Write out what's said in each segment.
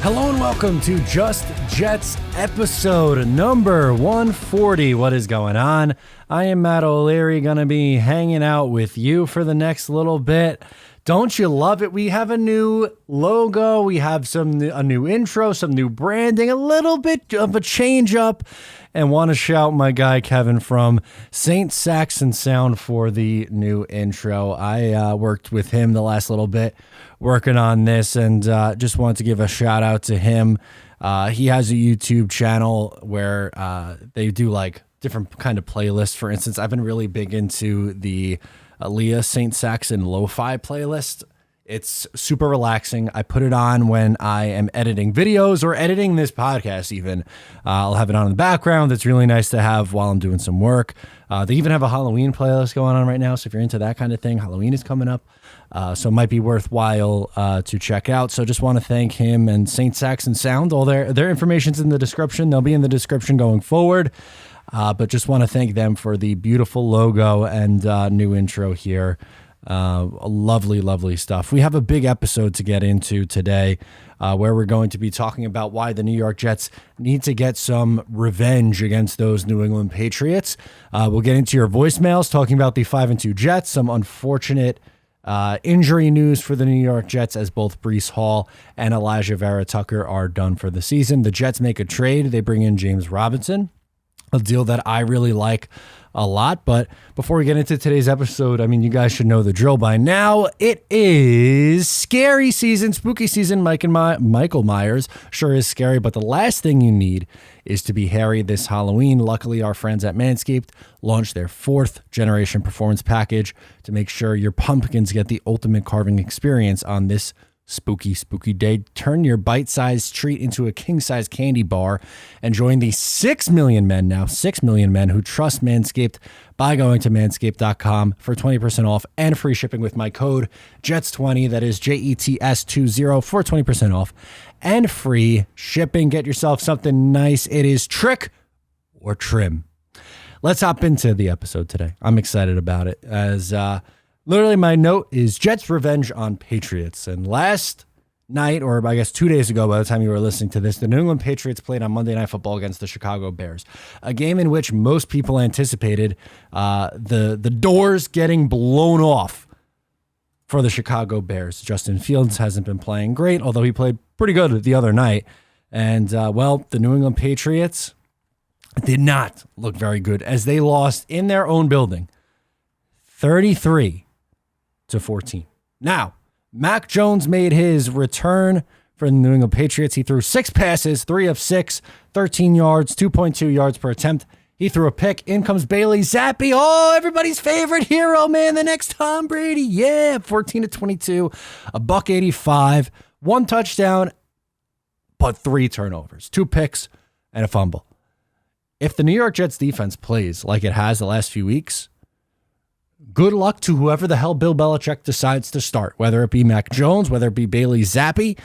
Hello and welcome to Just Jets episode number 140. What is going on? I am Matt O'Leary, going to be hanging out with you for the next little bit. Don't you love it? We have a new logo. We have a new intro, some new branding, a little bit of a change up. And want to shout my guy Kevin from Saxon Sound for the new intro. I worked with him the last little bit working on this, and just wanted to give a shout out to him. He has a YouTube channel where they do like different kind of playlists. For instance, I've been really big into the St. Saxon Lofi playlist. It's super relaxing. I put it on when I am editing videos or editing this podcast even. I'll have it on in the background. It's really nice to have while I'm doing some work. They even have a Halloween playlist going on right now. So if you're into that kind of thing, Halloween is coming up. So it might be worthwhile to check out. So just want to thank him and St. Saxon Sound. All their information's in the description. They'll be in the description going forward. But just want to thank them for the beautiful logo and new intro here. Lovely, lovely stuff. We have a big episode to get into today where we're going to be talking about why the New York Jets need to get some revenge against those New England Patriots. We'll get into your voicemails talking about the 5-2 Jets, some unfortunate injury news for the New York Jets as both Breece Hall and Elijah Vera Tucker are done for the season. The Jets make a trade. They bring in James Robinson, a deal that I really like a lot. But before we get into today's episode, I mean, you guys should know the drill by now. It is scary season, spooky season. Michael Myers sure is scary, but the last thing you need is to be hairy this Halloween. Luckily, our friends at Manscaped launched their 4th generation performance package to make sure your pumpkins get the ultimate carving experience on this spooky day. Turn your bite-sized treat into a king-size candy bar and join the 6 million men who trust Manscaped by going to manscaped.com for 20% off and free shipping with my code JETS20. That is JETS20 for 20% off and free shipping. Get yourself something nice. It is trick or trim. Let's hop into the episode today. I'm excited about it as literally, my note is Jets revenge on Patriots. And last night, or I guess 2 days ago by the time you were listening to this, the New England Patriots played on Monday Night Football against the Chicago Bears, a game in which most people anticipated the doors getting blown off for the Chicago Bears. Justin Fields hasn't been playing great, although he played pretty good the other night. And, the New England Patriots did not look very good as they lost in their own building, 33-14. Now, Mac Jones made his return for the New England Patriots. He threw 6 passes, 3 of 6, 13 yards, 2.2 yards per attempt. He threw a pick. In comes Bailey Zappi. Oh, everybody's favorite hero, man. The next Tom Brady. Yeah, 14-22, $185, 1 touchdown, but 3 turnovers, 2 picks, and a fumble. If the New York Jets defense plays like it has the last few weeks, good luck to whoever the hell Bill Belichick decides to start, whether it be Mac Jones, whether it be Bailey Zappi.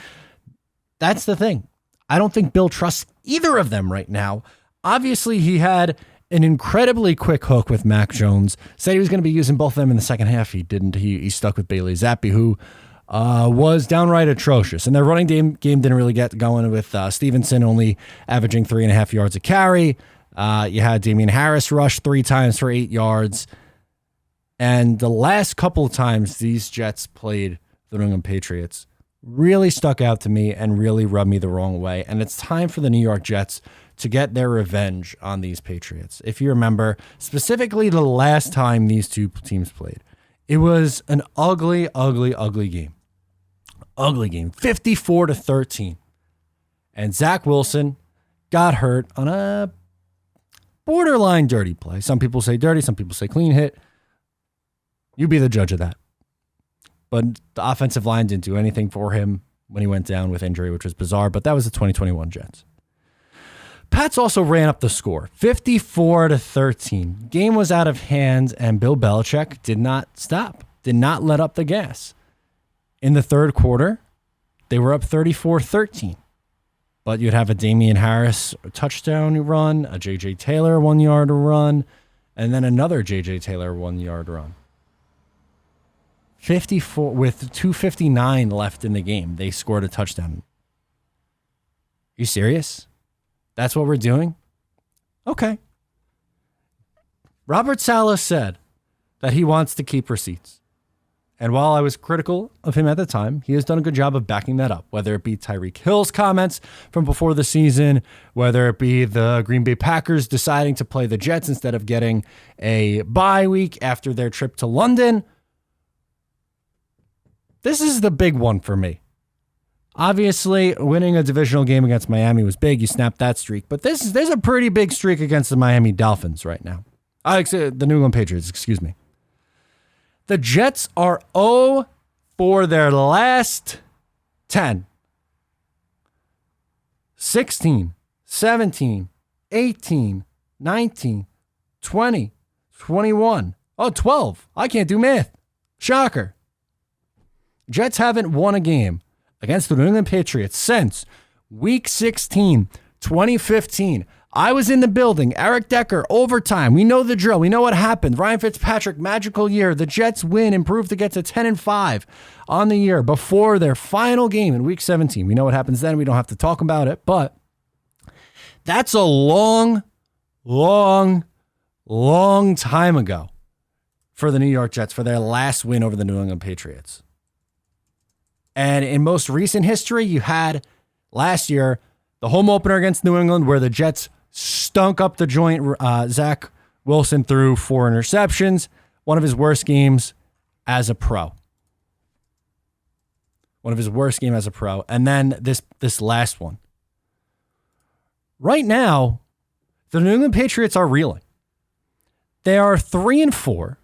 That's the thing. I don't think Bill trusts either of them right now. Obviously, he had an incredibly quick hook with Mac Jones, said he was going to be using both of them in the second half. He didn't. He stuck with Bailey Zappi, who was downright atrocious. And their running game didn't really get going with Stevenson only averaging 3.5 yards a carry. You had Damian Harris rush 3 times for 8 yards. And the last couple of times these Jets played the New England Patriots really stuck out to me and really rubbed me the wrong way. And it's time for the New York Jets to get their revenge on these Patriots. If you remember, specifically the last time these two teams played, it was an ugly game. Ugly game, 54-13. And Zach Wilson got hurt on a borderline dirty play. Some people say dirty, some people say clean hit. You be the judge of that. But the offensive line didn't do anything for him when he went down with injury, which was bizarre, but that was the 2021 Jets. Pats also ran up the score, 54-13. Game was out of hand, and Bill Belichick did not stop, did not let up the gas. In the third quarter, they were up 34-13. But you'd have a Damian Harris touchdown run, a J.J. Taylor 1-yard run, and then another J.J. Taylor 1-yard run. 54 with 2:59 left in the game, they scored a touchdown. You serious? That's what we're doing? Okay. Robert Saleh said that he wants to keep receipts. And while I was critical of him at the time, he has done a good job of backing that up, whether it be Tyreek Hill's comments from before the season, whether it be the Green Bay Packers deciding to play the Jets instead of getting a bye week after their trip to London. This is the big one for me. Obviously, winning a divisional game against Miami was big. You snapped that streak. But there's a pretty big streak against the Miami Dolphins right now. The New England Patriots, excuse me. The Jets are 0 for their last 10. 16, 17, 18, 19, 20, 21. 12. I can't do math. Shocker. Jets haven't won a game against the New England Patriots since Week 16, 2015. I was in the building. Eric Decker, overtime. We know the drill. We know what happened. Ryan Fitzpatrick, magical year. The Jets win, improve to get to 10-5 on the year before their final game in Week 17. We know what happens then. We don't have to talk about it, but that's a long time ago for the New York Jets for their last win over the New England Patriots. And in most recent history, you had last year the home opener against New England where the Jets stunk up the joint. Zach Wilson threw 4 interceptions, one of his worst games as a pro. And then this last one. Right now, the New England Patriots are reeling. They are 3-4.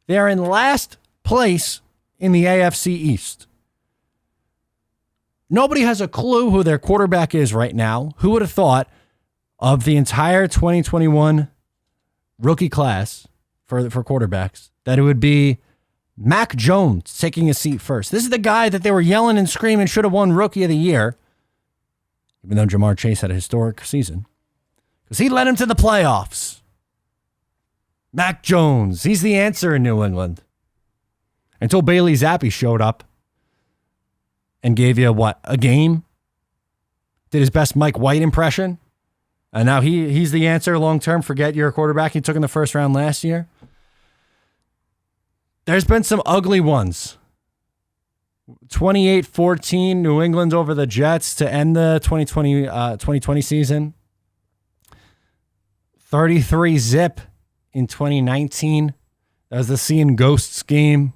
They are in last place in the AFC East. Nobody has a clue who their quarterback is right now. Who would have thought of the entire 2021 rookie class for quarterbacks that it would be Mac Jones taking a seat first? This is the guy that they were yelling and screaming should have won Rookie of the Year, even though Jamar Chase had a historic season, because he led him to the playoffs. Mac Jones, he's the answer in New England. Until Bailey Zappi showed up and gave you, a game? Did his best Mike White impression. And now he's the answer long-term. Forget your quarterback he took in the first round last year. There's been some ugly ones. 28-14, New England over the Jets to end the 2020 season. 33-0 in 2019. That was the Seeing Ghosts game.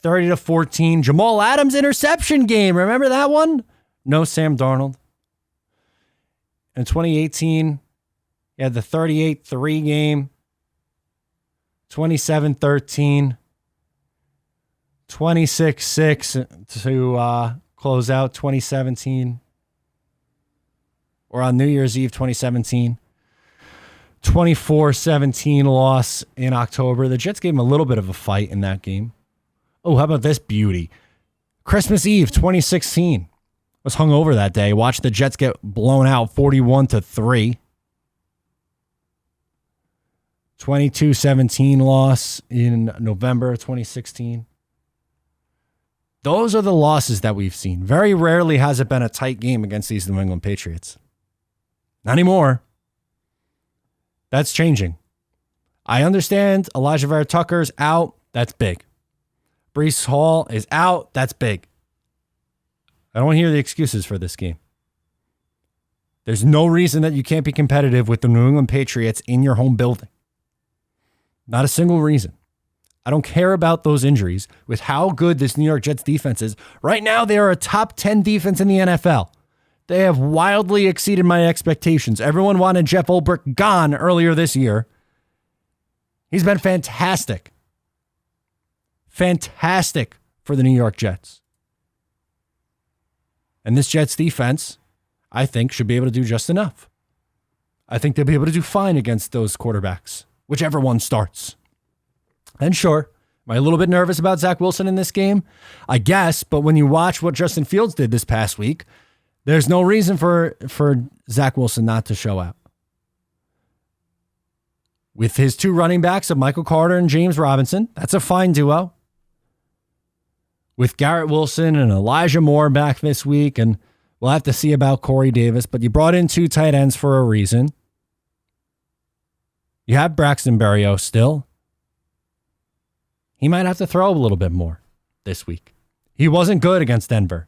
30-14. Jamal Adams interception game. Remember that one? No Sam Darnold. In 2018, you had the 38-3 game. 27-13. 26-6 to close out 2017. Or on New Year's Eve 2017. 24-17 loss in October. The Jets gave him a little bit of a fight in that game. Oh, how about this beauty? Christmas Eve 2016. Was hungover that day. Watched the Jets get blown out 41-3. 22-17 loss in November 2016. Those are the losses that we've seen. Very rarely has it been a tight game against these New England Patriots. Not anymore. That's changing. I understand Elijah Vera Tucker's out. That's big. Breece Hall is out. That's big. I don't want to hear the excuses for this game. There's no reason that you can't be competitive with the New England Patriots in your home building. Not a single reason. I don't care about those injuries with how good this New York Jets defense is. Right now, they are a top 10 defense in the NFL. They have wildly exceeded my expectations. Everyone wanted Jeff Ulbrich gone earlier this year. He's been fantastic. Fantastic for the New York Jets. And this Jets defense, I think, should be able to do just enough. I think they'll be able to do fine against those quarterbacks, whichever one starts. And sure, am I a little bit nervous about Zach Wilson in this game? I guess, but when you watch what Justin Fields did this past week, there's no reason for Zach Wilson not to show out. With his two running backs of Michael Carter and James Robinson, that's a fine duo. With Garrett Wilson and Elijah Moore back this week and We'll have to see about Corey Davis, but you brought in 2 tight ends for a reason. You have Braxton Berrios still. He might have to throw a little bit more this week. He wasn't good against Denver.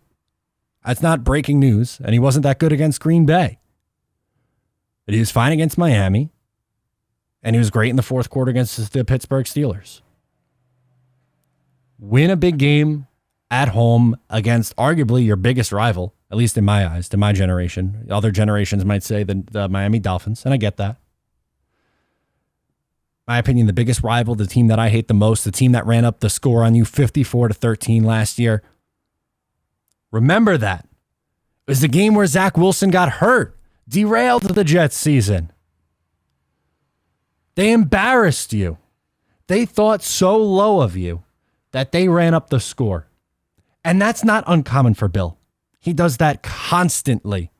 That's not breaking news, and he wasn't that good against Green Bay. But he was fine against Miami, and he was great in the fourth quarter against the Pittsburgh Steelers. Win a big game at home against arguably your biggest rival, at least in my eyes, to my generation. Other generations might say the Miami Dolphins, and I get that. My opinion, the biggest rival, the team that I hate the most, the team that ran up the score on you 54-13 last year. Remember that. It was the game where Zach Wilson got hurt, derailed the Jets season. They embarrassed you. They thought so low of you that they ran up the score. And that's not uncommon for Bill. He does that constantly.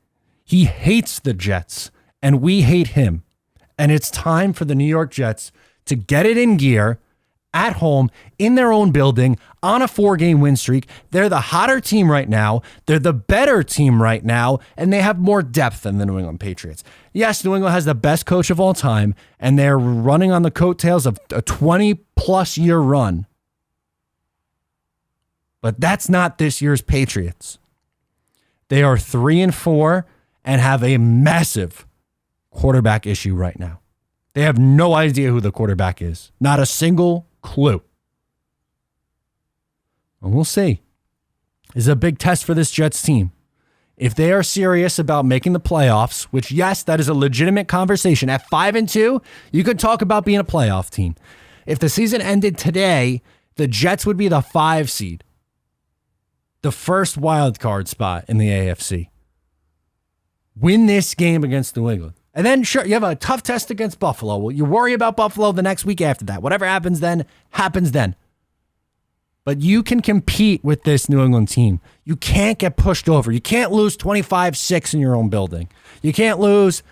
He hates the Jets, and we hate him. And it's time for the New York Jets to get it in gear at home in their own building on a 4-game win streak. They're the hotter team right now. They're the better team right now, and they have more depth than the New England Patriots. Yes, New England has the best coach of all time, and they're running on the coattails of a 20-plus year run. But that's not this year's Patriots. They are 3-4 and have a massive quarterback issue right now. They have no idea who the quarterback is. Not a single clue. And we'll see. This is a big test for this Jets team. If they are serious about making the playoffs, which, yes, that is a legitimate conversation. At 5-2, you could talk about being a playoff team. If the season ended today, the Jets would be the 5 seed. The first wild card spot in the AFC. Win this game against New England. And then, sure, you have a tough test against Buffalo. Well, you worry about Buffalo the next week after that. Whatever happens then, happens then. But you can compete with this New England team. You can't get pushed over. You can't lose 25-6 in your own building. You can't lose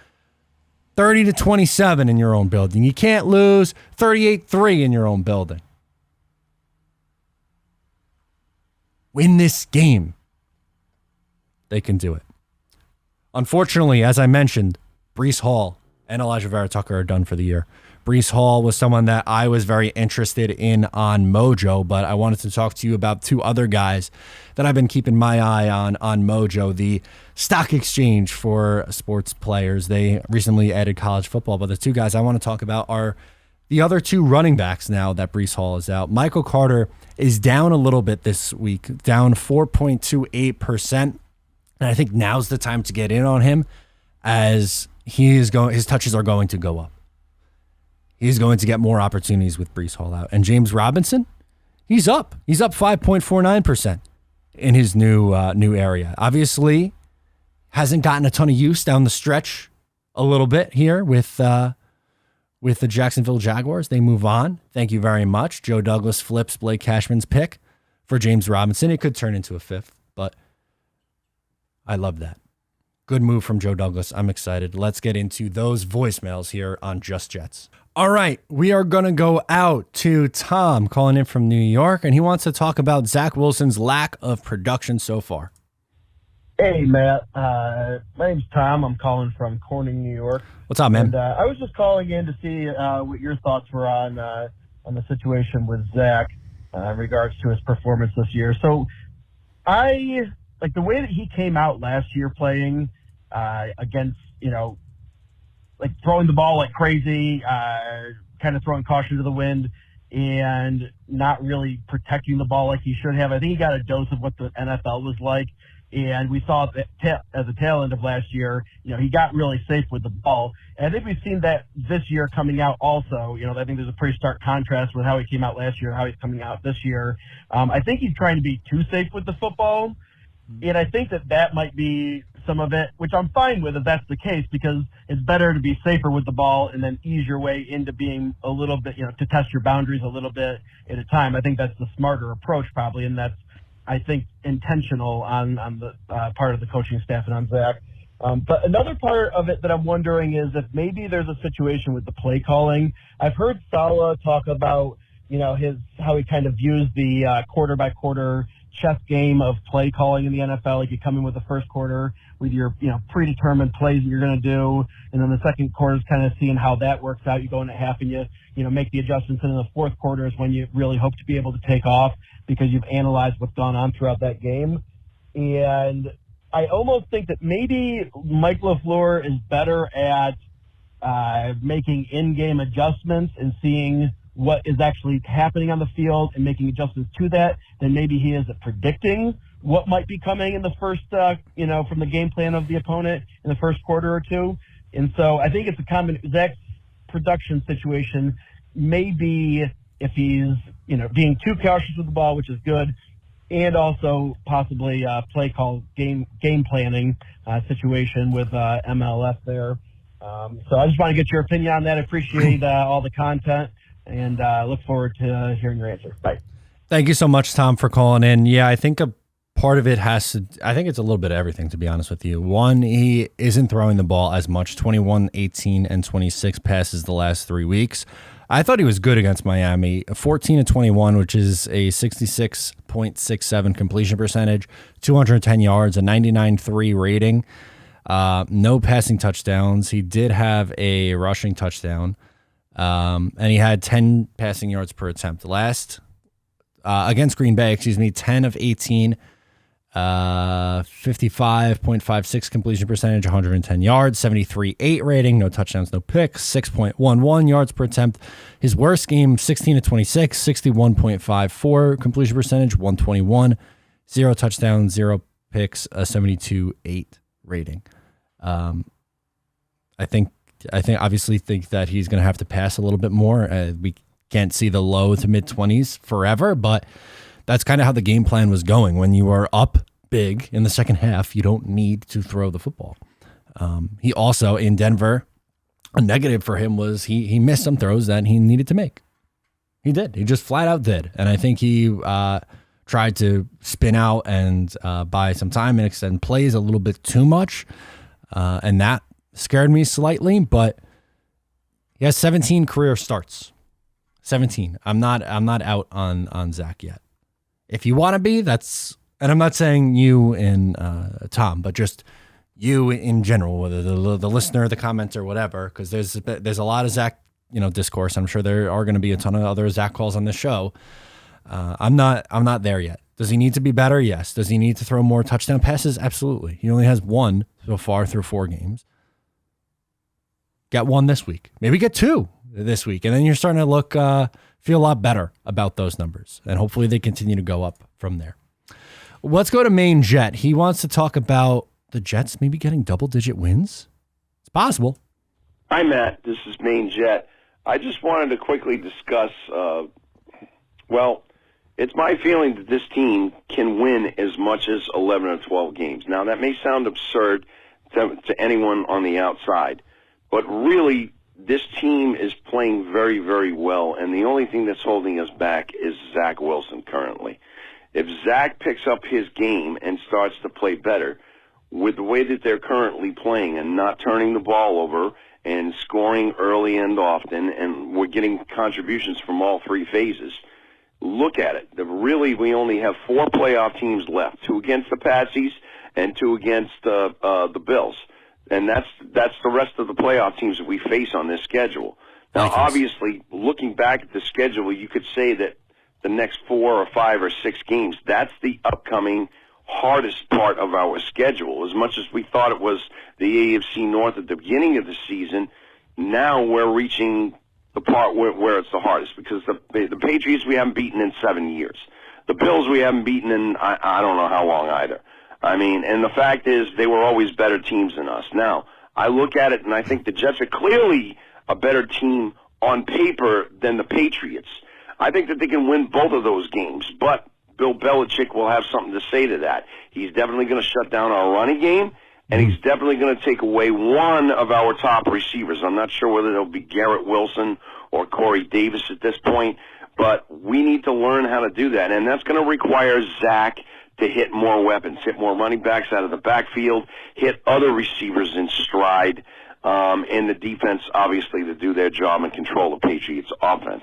30-27 in your own building. You can't lose 38-3 in your own building. Win this game. They can do it. Unfortunately, as I mentioned, Breece Hall and Elijah Vera Tucker are done for the year. Breece Hall was someone that I was very interested in on Mojo, but I wanted to talk to you about 2 other guys that I've been keeping my eye on Mojo, the stock exchange for sports players. They recently added college football, but the 2 guys I want to talk about are the other 2 running backs now that Breece Hall is out. Michael Carter is down a little bit this week, down 4.28%. And I think now's the time to get in on him as his touches are going to go up. He's going to get more opportunities with Breece Hall out. And James Robinson, he's up. He's up 5.49% in his new area. Obviously, hasn't gotten a ton of use down the stretch a little bit here with the Jacksonville Jaguars. They move on. Thank you very much. Joe Douglas flips Blake Cashman's pick for James Robinson. It could turn into a 5th, but I love that. Good move from Joe Douglas. I'm excited. Let's get into those voicemails here on Just Jets. All right, we are going to go out to Tom calling in from New York, and he wants to talk about Zach Wilson's lack of production so far. Hey, Matt. My name's Tom. I'm calling from Corning, New York. What's up, man? And I was just calling in to see what your thoughts were on the situation with Zach in regards to his performance this year. So I like the way that he came out last year playing against, like throwing the ball like crazy, kind of throwing caution to the wind and not really protecting the ball like he should have. I think he got a dose of what the NFL was like. And we saw at the tail end of last year, he got really safe with the ball. And I think we've seen that this year coming out also. I think there's a pretty stark contrast with how he came out last year and how he's coming out this year. I think he's trying to be too safe with the football. And I think that might be some of it, which I'm fine with if that's the case, because it's better to be safer with the ball and then ease your way into being a little bit, to test your boundaries a little bit at a time. I think that's the smarter approach probably, and that's, I think, intentional on the part of the coaching staff and on Zach. But another part of it that I'm wondering is if maybe there's a situation with the play calling. I've heard Saleh talk about, how he kind of views the quarter by quarter chess game of play calling in the NFL. Like you come in with the first quarter with your predetermined plays that you're going to do, and then the second quarter is kind of seeing how that works out. You go into half and you make the adjustments, and in the fourth quarter is when you really hope to be able to take off because you've analyzed what's gone on throughout that game. And I almost think that maybe Mike LaFleur is better at making in-game adjustments and seeing what is actually happening on the field and making adjustments to that than maybe he is at predicting what might be coming in the first, from the game plan of the opponent in the first quarter or two. And so I think it's a common Zach's production situation. Maybe if he's, being too cautious with the ball, which is good, and also possibly play call game planning situation with MLS there. So I just want to get your opinion on that. I appreciate all the content and look forward to hearing your answer. Bye. Thank you so much, Tom, for calling in. Yeah, I think a part of it I think it's a little bit of everything, to be honest with you. One, he isn't throwing the ball as much, 21, 18, and 26 passes the last 3 weeks. I thought he was good against Miami, 14 of 21, which is a 66.67 completion percentage, 210 yards, a 99.3 rating. No passing touchdowns. He did have a rushing touchdown, and he had 10 passing yards per attempt. Against Green Bay, 10 of 18, 55.56 completion percentage, 110 yards, 73.8 rating, no touchdowns, no picks, 6.11 yards per attempt. His worst game, 16 of 26, 61.54 completion percentage, 121, 0 touchdowns, 0 picks, a 72.8 rating. I obviously think that he's going to have to pass a little bit more. We can't see the low to mid 20s forever, but that's kind of how the game plan was going. When you are up big in the second half, you don't need to throw the football. He also, in Denver, a negative for him was he missed some throws that he needed to make. He did. He just flat out did. And I think he tried to spin out and buy some time and extend plays a little bit too much. And that scared me slightly, but he has 17 career starts. 17. I'm not out on Zach yet. If you want to be, and I'm not saying you and Tom, but just you in general, whether the listener, the commenter, whatever, because there's a lot of Zach, discourse. I'm sure there are going to be a ton of other Zach calls on this show. I'm not there yet. Does he need to be better? Yes. Does he need to throw more touchdown passes? Absolutely. He only has one so far through 4 games. Get one this week. Maybe get 2 this week. And then you're starting to feel a lot better about those numbers. And hopefully they continue to go up from there. Let's go to Main Jet. He wants to talk about the Jets maybe getting double-digit wins. It's possible. Hi, Matt. This is Main Jet. I just wanted to quickly discuss, it's my feeling that this team can win as much as 11 or 12 games. Now, that may sound absurd to anyone on the outside, but really, this team is playing very, very well, and the only thing that's holding us back is Zach Wilson currently. If Zach picks up his game and starts to play better, with the way that they're currently playing and not turning the ball over and scoring early and often, and we're getting contributions from all 3 phases, look at it. Really, we only have 4 playoff teams left, 2 against the Patsies and 2 against the Bills. And that's the rest of the playoff teams that we face on this schedule. Now, obviously, looking back at the schedule, you could say that the next 4 or 5 or 6 games, that's the upcoming hardest part of our schedule. As much as we thought it was the AFC North at the beginning of the season, now we're reaching the part where it's the hardest, because the Patriots we haven't beaten in 7 years. The Bills we haven't beaten in I don't know how long either. I mean, and the fact is they were always better teams than us. Now, I look at it and I think the Jets are clearly a better team on paper than the Patriots. I think that they can win both of those games, but Bill Belichick will have something to say to that. He's definitely going to shut down our running game, and he's definitely going to take away one of our top receivers. I'm not sure whether it'll be Garrett Wilson or Corey Davis at this point, but we need to learn how to do that, and that's going to require Zach to hit more weapons, hit more running backs out of the backfield, hit other receivers in stride, and the defense, obviously, to do their job and control the Patriots' offense.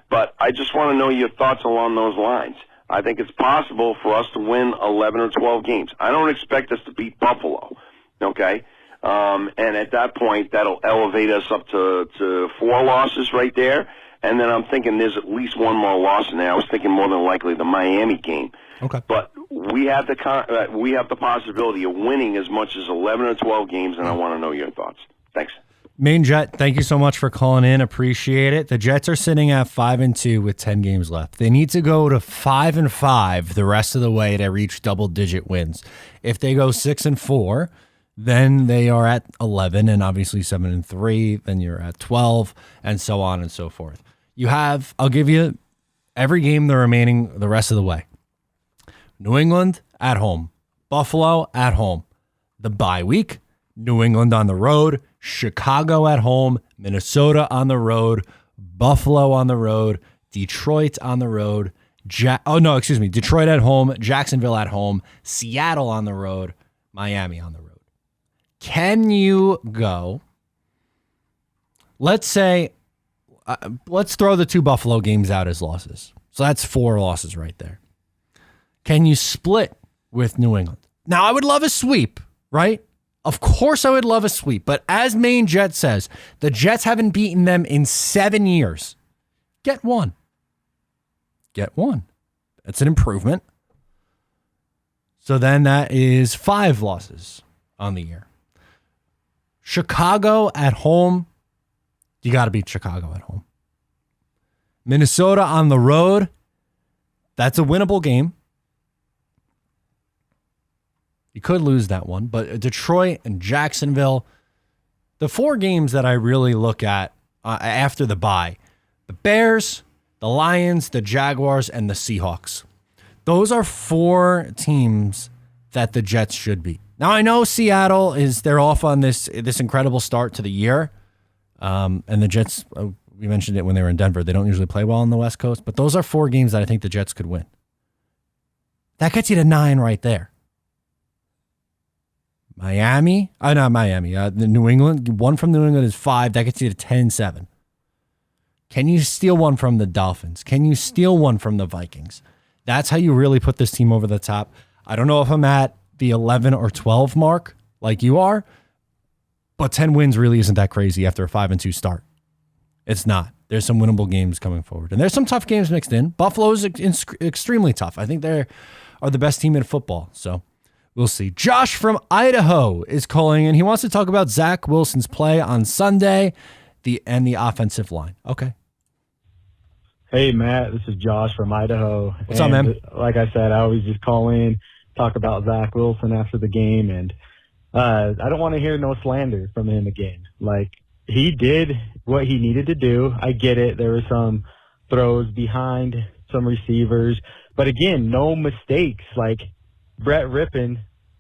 But I just want to know your thoughts along those lines. I think it's possible for us to win 11 or 12 games. I don't expect us to beat Buffalo, okay? And at that point, that'll elevate us up to 4 losses right there. And then I'm thinking there's at least one more loss in there. I was thinking more than likely the Miami game. Okay. But we have the possibility of winning as much as 11 or 12 games, and I want to know your thoughts. Thanks. Main Jet, thank you so much for calling in. Appreciate it. The Jets are sitting at 5-2 with 10 games left. They need to go to 5-5 the rest of the way to reach double-digit wins. If they go 6-4, then they are at 11, and obviously 7-3. Then you're at 12, and so on and so forth. I'll give you every game the rest of the way. New England at home, Buffalo at home. The bye week, New England on the road, Chicago at home, Minnesota on the road, Buffalo on the road, Detroit on the road. Detroit at home, Jacksonville at home, Seattle on the road, Miami on the road. Can you go? Let's say, let's throw the 2 Buffalo games out as losses. So that's 4 losses right there. Can you split with New England? Now, I would love a sweep, right? Of course I would love a sweep. But as Main Jet says, the Jets haven't beaten them in 7 years. Get one. That's an improvement. So then that is 5 losses on the year. Chicago at home. You got to beat Chicago at home. Minnesota on the road. That's a winnable game. You could lose that one, but Detroit and Jacksonville, the 4 games that I really look at after the bye, the Bears, the Lions, the Jaguars, and the Seahawks. Those are 4 teams that the Jets should beat. Now, I know Seattle they're off on this incredible start to the year, and the Jets, we mentioned it when they were in Denver, they don't usually play well on the West Coast, but those are 4 games that I think the Jets could win. That gets you to 9 right there. The New England, 1 from New England is 5. That gets you to 10-7. Can you steal 1 from the Dolphins? Can you steal 1 from the Vikings? That's how you really put this team over the top. I don't know if I'm at the 11 or 12 mark like you are, but 10 wins really isn't that crazy after a 5-2 start. It's not. There's some winnable games coming forward. And there's some tough games mixed in. Buffalo's extremely tough. I think they are the best team in football. So we'll see. Josh from Idaho is calling in. He wants to talk about Zach Wilson's play on Sunday and the offensive line. Okay. Hey, Matt. This is Josh from Idaho. What's up, man? Like I said, I always just call in, talk about Zach Wilson after the game, and I don't want to hear no slander from him again. Like, he did what he needed to do. I get it. There were some throws behind some receivers. But, again, no mistakes. Like, Brett Rippon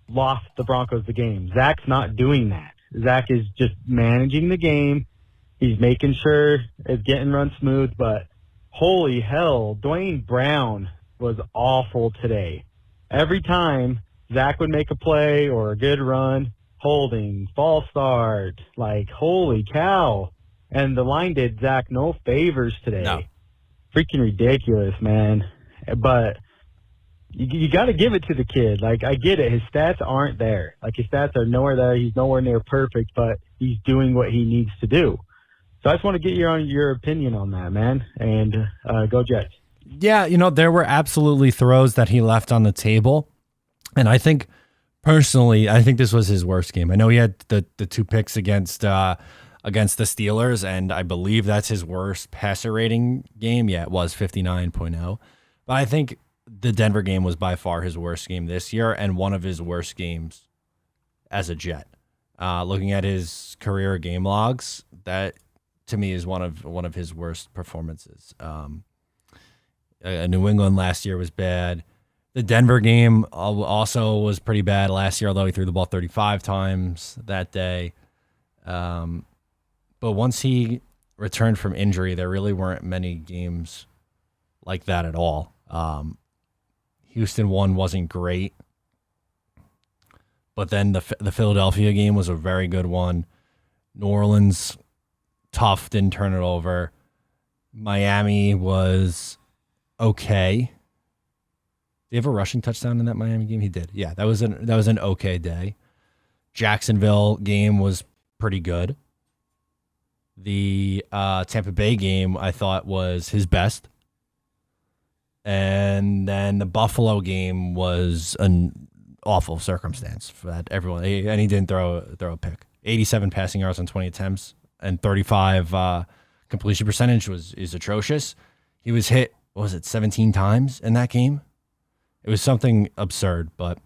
lost the Broncos the game. Zach's not doing that. Zach is just managing the game. He's making sure it's getting run smooth. But holy hell, Dwayne Brown was awful today. Every time Zach would make a play or a good run, holding, false start, like, holy cow. And the line did Zach no favors today. No. Freaking ridiculous, man. But you got to give it to the kid. Like, I get it. His stats aren't there. Like, his stats are nowhere there. He's nowhere near perfect, but he's doing what he needs to do. So I just want to get your opinion on that, man. And go Jets. Yeah, there were absolutely throws that he left on the table. And I think, personally, this was his worst game. I know he had the 2 picks against the Steelers, and I believe that's his worst passer rating game. Yeah, it was 59.0. But I think the Denver game was by far his worst game this year and one of his worst games as a Jet. Looking at his career game logs, that to me is one of his worst performances. New England last year was bad. The Denver game also was pretty bad last year, although he threw the ball 35 times that day. But once he returned from injury, there really weren't many games like that at all. Houston one wasn't great, but then the Philadelphia game was a very good one. New Orleans, tough, didn't turn it over. Miami was okay. Did he have a rushing touchdown in that Miami game? He did. Yeah, that was an okay day. Jacksonville game was pretty good. The Tampa Bay game I thought was his best. And then the Buffalo game was an awful circumstance for that everyone. And he didn't throw a pick. 87 passing yards on 20 attempts and 35 completion percentage is atrocious. He was hit, what was it, 17 times in that game? It was something absurd, but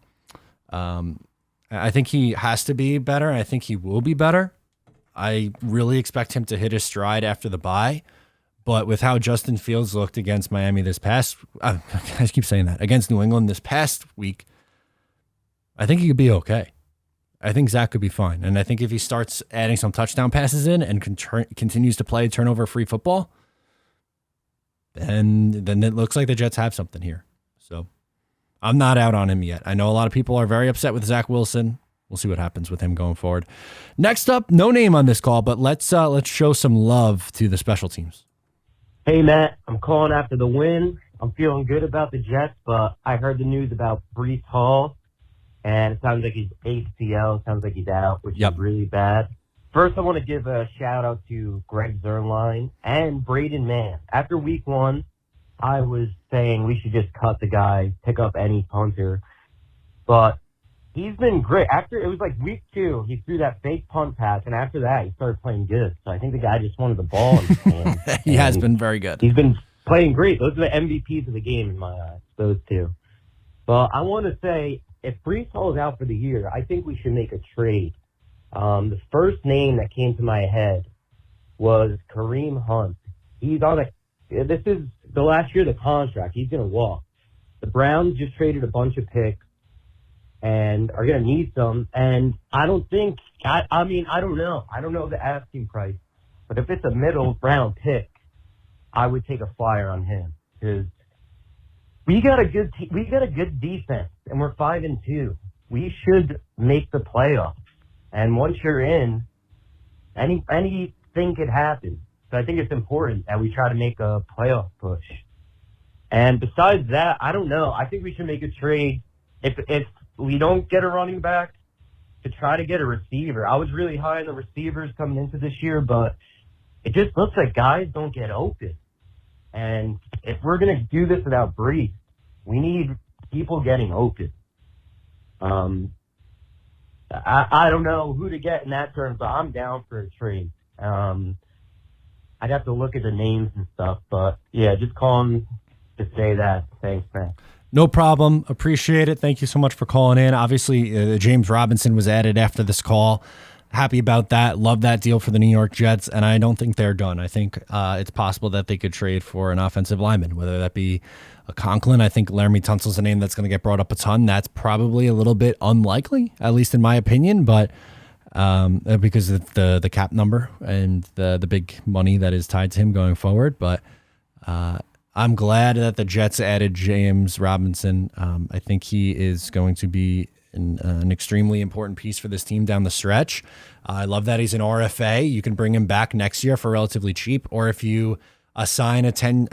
I think he has to be better. And I think he will be better. I really expect him to hit his stride after the bye. But with how Justin Fields looked against Miami I keep saying that, against New England this past week, I think he could be okay. I think Zach could be fine. And I think if he starts adding some touchdown passes in and continues to play turnover-free football, then it looks like the Jets have something here. So I'm not out on him yet. I know a lot of people are very upset with Zach Wilson. We'll see what happens with him going forward. Next up, no name on this call, but let's show some love to the special teams. Hey, Matt, I'm calling after the win. I'm feeling good about the Jets, but I heard the news about Breece Hall, and it sounds like he's ACL. It sounds like he's out, which is really bad. First, I want to give a shout-out to Greg Zerline and Braden Mann. After week 1, I was saying we should just cut the guy, pick up any punter, but he's been great. After it was like week 2, he threw that fake punt pass, and after that, he started playing good. So I think the guy just wanted the ball in his hands. He has been very good. He's been playing great. Those are the MVPs of the game in my eyes, those two. But I want to say, if Breece Hall is out for the year, I think we should make a trade. The first name that came to my head was Kareem Hunt. He's on this is the last year of the contract. He's going to walk. The Browns just traded a bunch of picks and are going to need some. And I don't think, I mean, I don't know. I don't know the asking price. But if it's a middle round pick, I would take a flyer on him because we got a good defense, and we're 5-2. We should make the playoffs. And once you're in, anything could happen. So I think it's important that we try to make a playoff push. And besides that, I don't know. I think we should make a trade if we don't get a running back to try to get a receiver. I was really high on the receivers coming into this year, but it just looks like guys don't get open. And if we're going to do this without Breece, we need people getting open. I don't know who to get in that term, but I'm down for a trade. I'd have to look at the names and stuff, but yeah, just call him to say that. Thanks, man. No problem. Appreciate it. Thank you so much for calling in. Obviously, James Robinson was added after this call. Happy about that. Love that deal for the New York Jets, and I don't think they're done. I think it's possible that they could trade for an offensive lineman, whether that be a Conklin. I think Laramie Tunsil's a name that's going to get brought up a ton. That's probably a little bit unlikely, at least in my opinion, but because of the cap number and the big money that is tied to him going forward. But I'm glad that the Jets added James Robinson. I think he is going to be an extremely important piece for this team down the stretch. I love that he's an RFA. You can bring him back next year for relatively cheap, or if you assign a 10,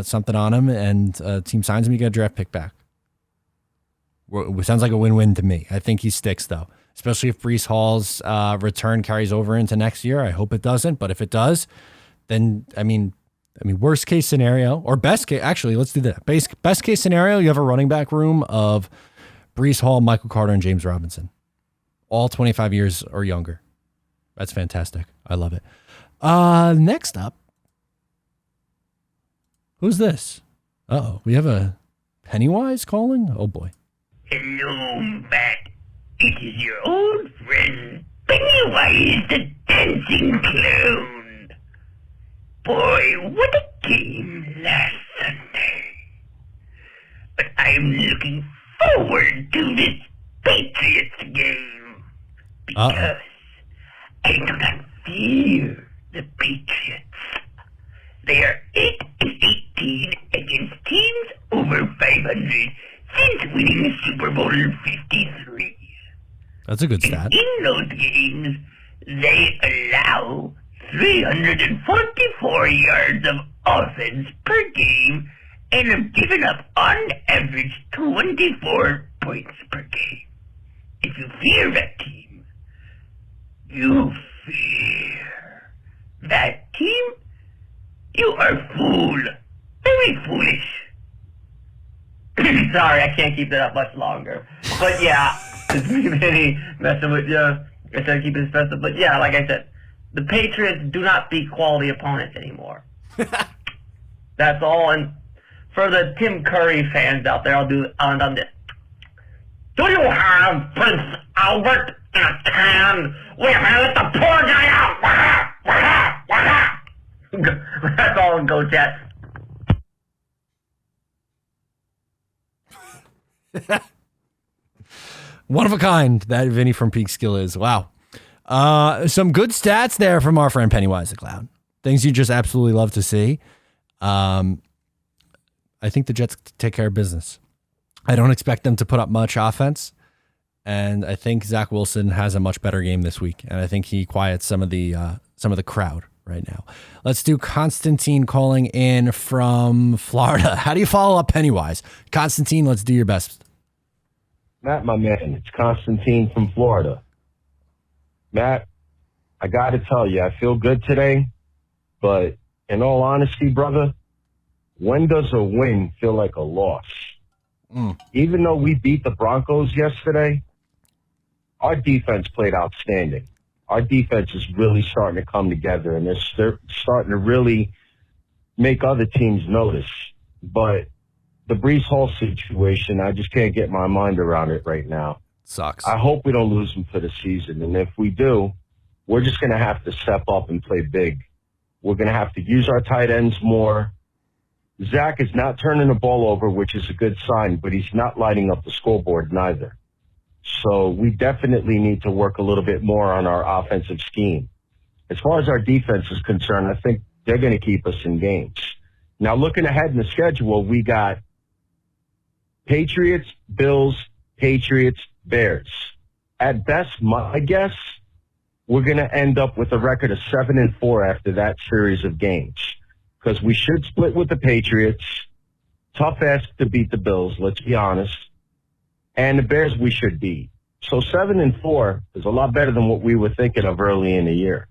something on him and a team signs him, you get a draft pick back. It sounds like a win-win to me. I think he sticks though, especially if Breece Hall's return carries over into next year. I hope it doesn't, but if it does, then I mean, worst case scenario or best case, actually, let's do that. Best case scenario, you have a running back room of Breece Hall, Michael Carter, and James Robinson, all 25 years or younger. That's fantastic. I love it. Next up, who's this? Uh-oh, we have a Pennywise calling? Oh, boy. Hello, Matt. It is your old friend, Pennywise the Dancing Clown. Boy, what a game last Sunday. But I'm looking forward to this Patriots game because I do not fear the Patriots. They are 8-18 against teams over 500 since winning Super Bowl 53. That's a good stat. In those games, they allow 344 yards of offense per game and have given up on average 24 points per game. If you fear that team, you fear that team, you are fool. Very foolish. Sorry, I can't keep that up much longer. But yeah, it's me really messing with you. I try to keep it expensive. But yeah, like I said, the Patriots do not beat quality opponents anymore. That's all. And for the Tim Curry fans out there, I'll do this. Do you have Prince Albert in a can? We have to let the poor guy out. That's all. Go Jets. One of a kind, that Vinny from Peekskill is. Wow. Some good stats there from our friend Pennywise the Clown. Things you just absolutely love to see. I think the Jets take care of business. I don't expect them to put up much offense. And I think Zach Wilson has a much better game this week. And I think he quiets some of the crowd right now. Let's do Constantine calling in from Florida. How do you follow up Pennywise? Constantine, let's do your best. Matt, my man, it's Constantine from Florida. Matt, I got to tell you, I feel good today, but in all honesty, brother, when does a win feel like a loss? Even though we beat the Broncos yesterday, our defense played outstanding. Our defense is really starting to come together, and they're starting to really make other teams notice. But the Breece Hall situation, I just can't get my mind around it right now. Sucks. I hope we don't lose him for the season. And if we do, we're just going to have to step up and play big. We're going to have to use our tight ends more. Zach is not turning the ball over, which is a good sign, but he's not lighting up the scoreboard neither. So we definitely need to work a little bit more on our offensive scheme. As far as our defense is concerned, I think they're going to keep us in games. Now, looking ahead in the schedule, we got Patriots, Bills, Patriots, Bears. At best, my guess, we're going to end up with a record of 7-4 after that series of games, because we should split with the Patriots. Tough ask to beat the Bills, let's be honest. And the Bears we should beat. So 7-4 is a lot better than what we were thinking of early in the year.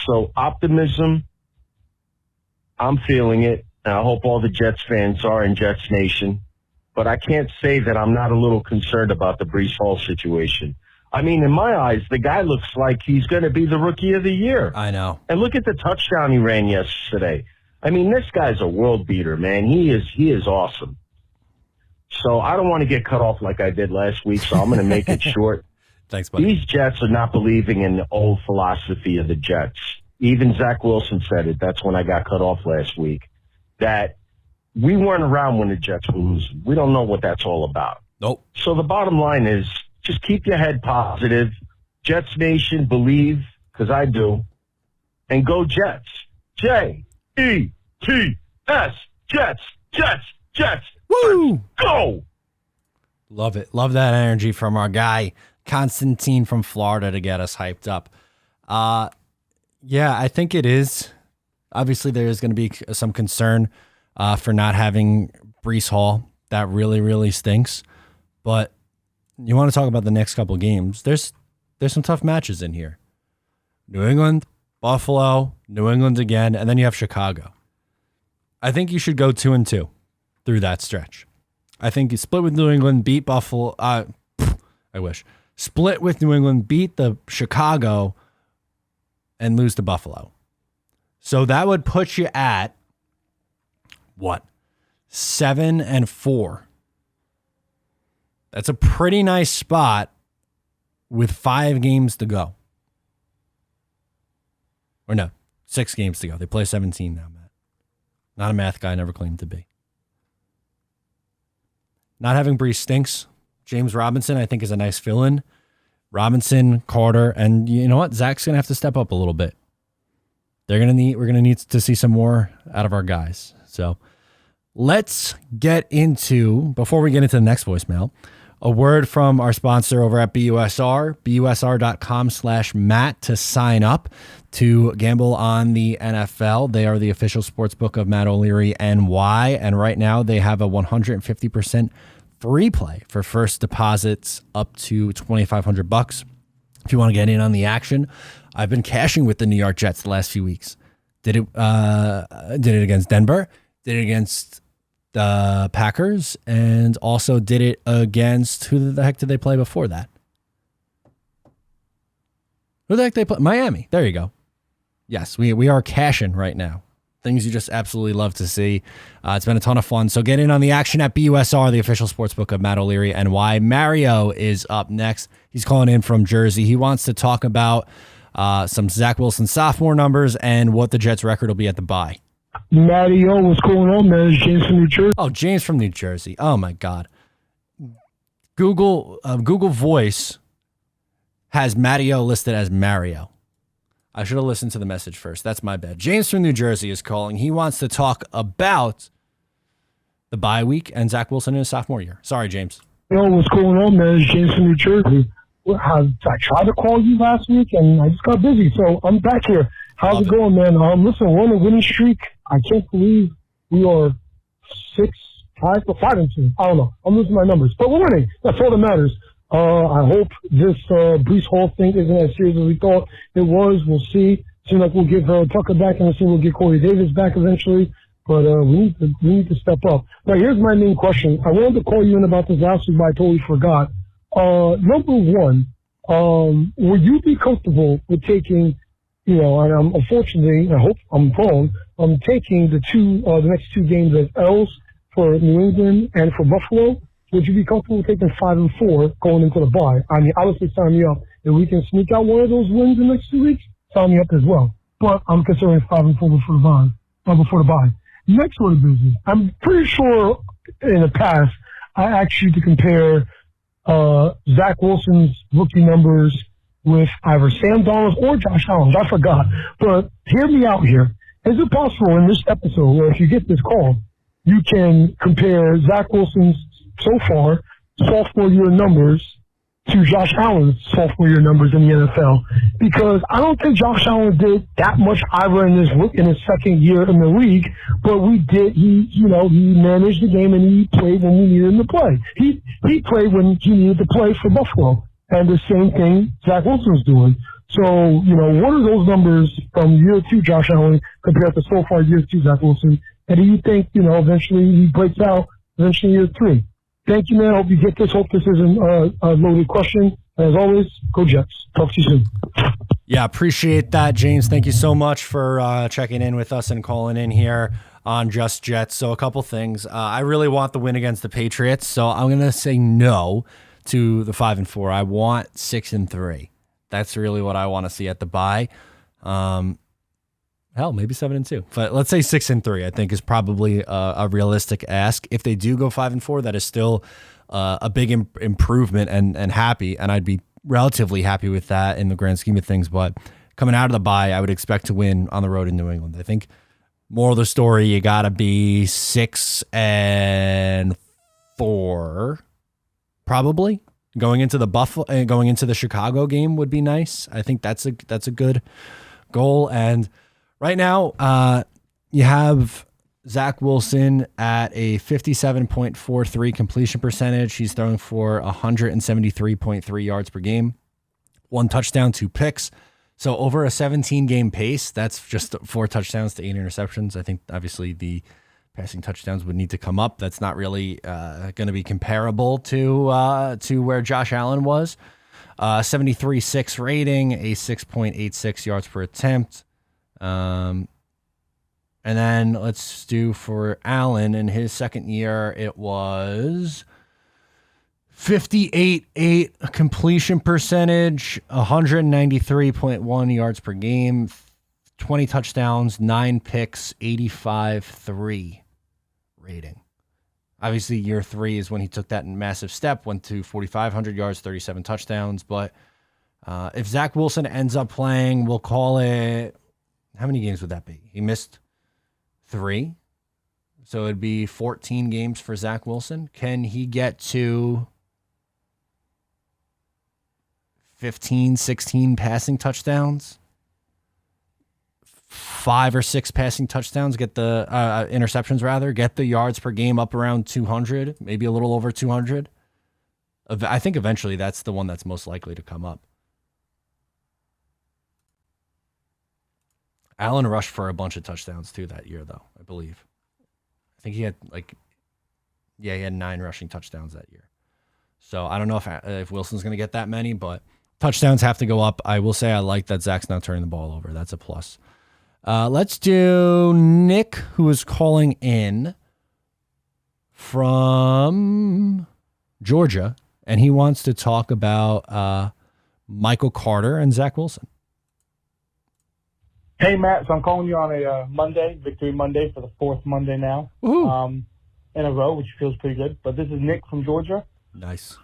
So optimism, I'm feeling it. And I hope all the Jets fans are in Jets Nation. But I can't say that I'm not a little concerned about the Breece Hall situation. I mean, in my eyes, the guy looks like he's going to be the rookie of the year. I know. And look at the touchdown he ran yesterday. I mean, this guy's a world beater, man. He is awesome. So I don't want to get cut off like I did last week, so I'm going to make it short. Thanks, buddy. These Jets are not believing in the old philosophy of the Jets. Even Zach Wilson said it. That's when I got cut off last week. That we weren't around when the Jets were losing. We don't know what that's all about. Nope. So the bottom line is just keep your head positive. Jets Nation, believe, because I do. And go Jets. J-E-T-S. Jets. Jets. Jets. Woo! Go! Love it. Love that energy from our guy, Constantine from Florida, to get us hyped up. Yeah, I think it is. Obviously, there is going to be some concern for not having Breece Hall. That really, really stinks. But you want to talk about the next couple games. There's some tough matches in here. New England, Buffalo, New England again, and then you have Chicago. I think you should go 2-2 through that stretch. I think you split with New England, beat Buffalo. I wish. Split with New England, beat the Chicago, and lose to Buffalo. So that would put you at, what, 7-4. That's a pretty nice spot with 5 games to go. Or no, 6 games to go. They play 17 now, Matt. Not a math guy, never claimed to be. Not having Breece stinks. James Robinson, I think, is a nice fill-in. Robinson, Carter, and you know what? Zach's going to have to step up a little bit. We're going to need to see some more out of our guys. So let's get into, before we get into the next voicemail, A word from our sponsor over at BUSR, busr.com/Matt to sign up to gamble on the NFL. They are the official sports book of Matt O'Leary NY. And right now they have a 150% free play for first deposits up to $2,500. If you want to get in on the action, I've been cashing with the New York Jets the last few weeks. Did it against Denver, did it against the Packers, and also did it against, who the heck did they play before that? Who the heck they play? Miami. There you go. Yes, we are cashing right now. Things you just absolutely love to see. It's been a ton of fun. So get in on the action at BUSR, the official sportsbook of Matt O'Leary NY. Mario is up next. He's calling in from Jersey. He wants to talk about some Zach Wilson sophomore numbers and what the Jets' record will be at the bye. Mario, what's going on, man? It's James from New Jersey. Oh, James from New Jersey. Oh, my God. Google Voice has Mario listed as Mario. I should have listened to the message first. That's my bad. James from New Jersey is calling. He wants to talk about the bye week and Zach Wilson in his sophomore year. Sorry, James. Yo, what's going on, man? It's James from New Jersey. I tried to call you last week, and I just got busy, so I'm back here. How's it going, man? Listen, we're on a winning streak. I can't believe we are 5-2. I don't know. I'm losing my numbers, but we're winning. That's all that matters. I hope this Brees Hall thing isn't as serious as we thought it was. We'll see. Seems like we'll get Tucker back, and we'll get Corey Davis back eventually. But we need to step up. Now, here's my main question. I wanted to call you in about this last week, but I totally forgot. Number one, would you be comfortable with taking, and I'm unfortunately, I hope I'm wrong, I'm taking the next two games as L's for New England and for Buffalo? Would you be comfortable with taking 5-4 going into the bye? I mean, obviously, sign me up. If we can sneak out one of those wins in the next 2 weeks, sign me up as well. But I'm considering 5-4 before the bye. Next order of business. I'm pretty sure in the past I asked you to compare Zach Wilson's rookie numbers with either Sam Darnold or Josh Allen. I forgot. But hear me out here. Is it possible in this episode, or if you get this call, you can compare Zach Wilson's so far sophomore year numbers to Josh Allen's sophomore year numbers in the NFL? Because I don't think Josh Allen did that much either in his second year in the league, but he managed the game and he played when we needed him to play. He played when he needed to play for Buffalo. And the same thing Zach Wilson's doing. So, what are those numbers from year two Josh Allen compared to so far year two Zach Wilson? And do you think, eventually he breaks out eventually year three? Thank you, man. Hope you get this. Hope this isn't a loaded question. As always, go Jets. Talk to you soon. Yeah, appreciate that, James. Thank you so much for checking in with us and calling in here on Just Jets. So a couple things. I really want the win against the Patriots, so I'm going to say no to the 5-4. I want 6-3. That's really what I want to see at the bye. Hell, maybe 7-2, but let's say 6-3. I think is probably a realistic ask. If they do go 5-4, that is still a big improvement and happy, and I'd be relatively happy with that in the grand scheme of things. But coming out of the bye, I would expect to win on the road in New England. I think moral of the story, you gotta be 6-4, probably. Going into the Chicago game would be nice. I think that's a good goal. And right now, you have Zach Wilson at a 57.43 completion percentage. He's throwing for 173.3 yards per game, 1 touchdown, 2 picks. So over a 17-game pace, that's just 4 touchdowns to 8 interceptions. I think obviously the passing touchdowns would need to come up. That's not really going to be comparable to where Josh Allen was. 73.6 rating, a 6.86 yards per attempt. And then let's do for Allen in his second year, it was 58.8 completion percentage, 193.1 yards per game, 20 touchdowns, 9 picks, 85.3 rating. Obviously, year 3 is when he took that massive step, went to 4,500 yards, 37 touchdowns. But if Zach Wilson ends up playing, we'll call it, how many games would that be? He missed 3. So it'd be 14 games for Zach Wilson. Can he get to 15, 16 passing touchdowns, 5 or 6 passing touchdowns, get the interceptions rather, get the yards per game up around 200, maybe a little over 200. I think eventually that's the one that's most likely to come up. Allen rushed for a bunch of touchdowns too that year, though, I believe. I think he had he had 9 rushing touchdowns that year. So I don't know if Wilson's going to get that many, but touchdowns have to go up. I will say I like that Zach's not turning the ball over. That's a plus. Let's do Nick, who is calling in from Georgia, and he wants to talk about Michael Carter and Zach Wilson. Hey, Matt. So I'm calling you on a Monday, Victory Monday, for the 4th Monday now in a row, which feels pretty good. But this is Nick from Georgia. Nice.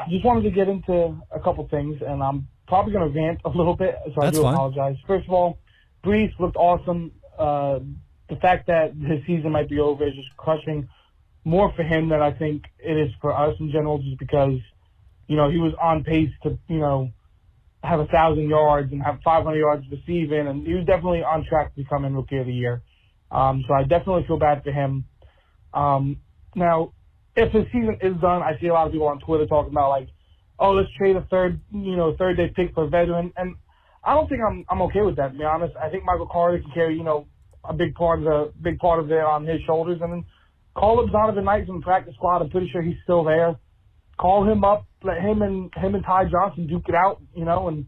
Just wanted to get into a couple things, and I'm probably going to rant a little bit, so That's I do fine. apologize. First of all, Brees looked awesome. The fact that his season might be over is just crushing more for him than I think it is for us in general, just because, he was on pace to, have 1,000 yards and have 500 yards receiving, and he was definitely on track to becoming Rookie of the Year. So I definitely feel bad for him. Now, if his season is done, I see a lot of people on Twitter talking about let's trade a third day pick for a veteran, and I don't think I'm okay with that, to be honest. I think Michael Carter can carry, a big part of it on his shoulders, and then call up Donovan Knight from the practice squad. I'm pretty sure he's still there. Call him up, let him and Ty Johnson duke it out, and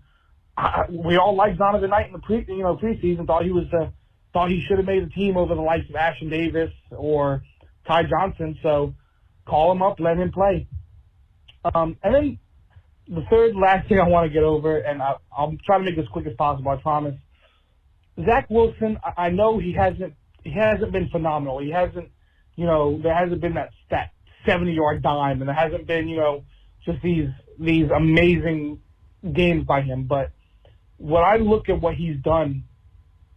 we all liked Donovan Knight in the preseason. Thought he should have made the team over the likes of Ashton Davis or Ty Johnson. So call him up, let him play. And then the last thing I want to get over, and I'll try to make this quick as possible, I promise. Zach Wilson, I know he hasn't been phenomenal. He hasn't, there hasn't been that 70-yard dime, and there hasn't been, just these amazing games by him. But when I look at what he's done,